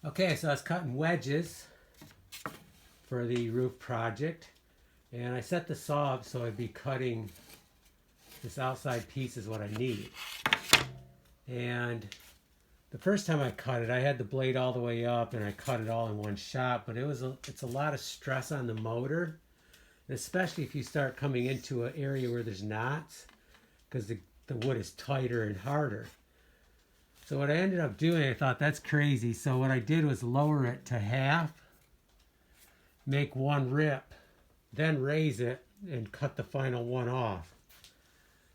Okay, so I was cutting wedges for the roof project, and I set the saw up so I'd be cutting this outside piece is what I need. And the first time I cut it, I had the blade all the way up and I cut it all in one shot, but it's a lot of stress on the motor, especially if you start coming into an area where there's knots, because the wood is tighter and harder. So what I ended up doing, I thought that's crazy. So what I did was lower it to half, make one rip, then raise it and cut the final one off.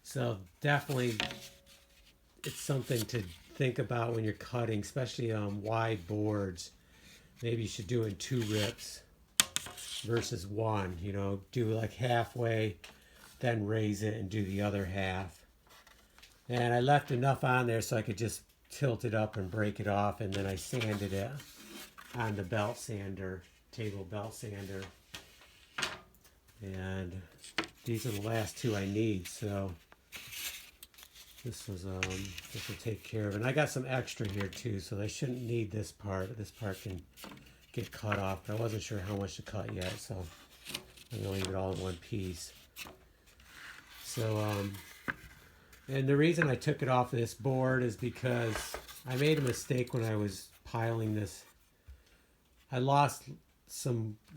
So definitely it's something to think about when you're cutting, especially wide boards. Maybe you should do it in 2 rips versus 1. You know, do like halfway, then raise it and do the other half. And I left enough on there so I could just tilt it up and break it off, and then I sanded it on the belt sander, table belt sander. And these are the last 2 I need, so this will take care of it. And I got some extra here too, so they shouldn't need this part. This part can get cut off, but I wasn't sure how much to cut yet, so I'm gonna leave it all in one piece. So and the reason I took it off this board is because I made a mistake when I was piling this. I lost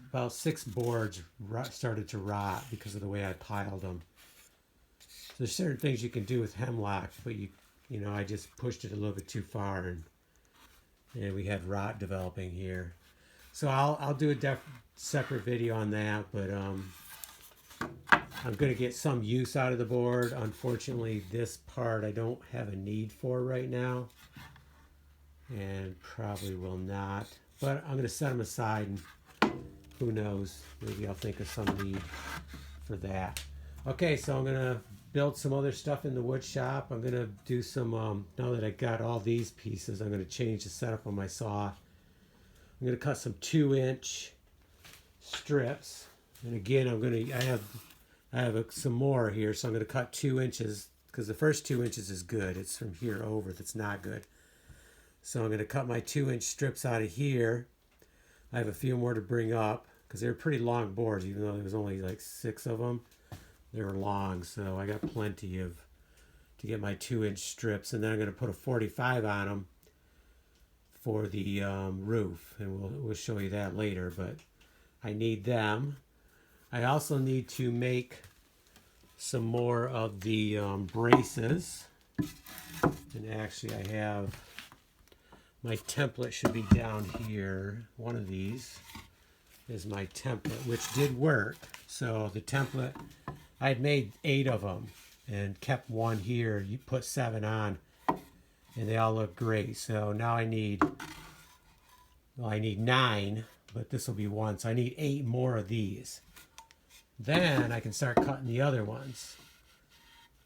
about 6 boards started to rot because of the way I piled them. So there's certain things you can do with hemlock, but you know, I just pushed it a little bit too far, and we had rot developing here. So I'll do a separate video on that, but I'm going to get some use out of the board. Unfortunately, this part I don't have a need for right now, and probably will not. But I'm going to set them aside, and who knows, maybe I'll think of some need for that. Okay, so I'm going to build some other stuff in the wood shop. I'm going to do some, now that I got all these pieces, I'm going to change the setup on my saw. I'm going to cut some 2-inch strips. And again, I have some more here, so I'm going to cut 2 inches, because the first 2 inches is good. It's from here over that's not good. So I'm going to cut my 2-inch strips out of here. I have a few more to bring up, because they're pretty long boards, even though there was only like 6 of them. They were long, so I got plenty to get my 2-inch strips. And then I'm going to put a 45 on them for the roof, and we'll show you that later, but I need them. I also need to make some more of the braces, and actually I have my template should be down here. One of these is my template, which did work. So the template, I had made 8 of them and kept 1 here. You put 7 on, and they all look great. So now I need 9, but this will be 1. So I need 8 more of these. Then I can start cutting the other ones.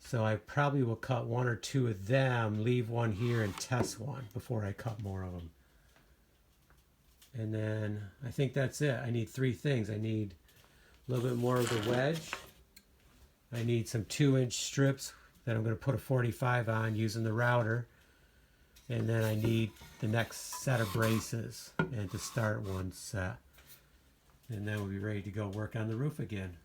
So I probably will cut 1 or 2 of them, leave 1 here, and test 1 before I cut more of them. And then I think that's it. I need 3 things. I need a little bit more of the wedge. I need some 2-inch strips that I'm going to put a 45 on using the router. And then I need the next set of braces, and to start 1 set. And then we'll be ready to go work on the roof again.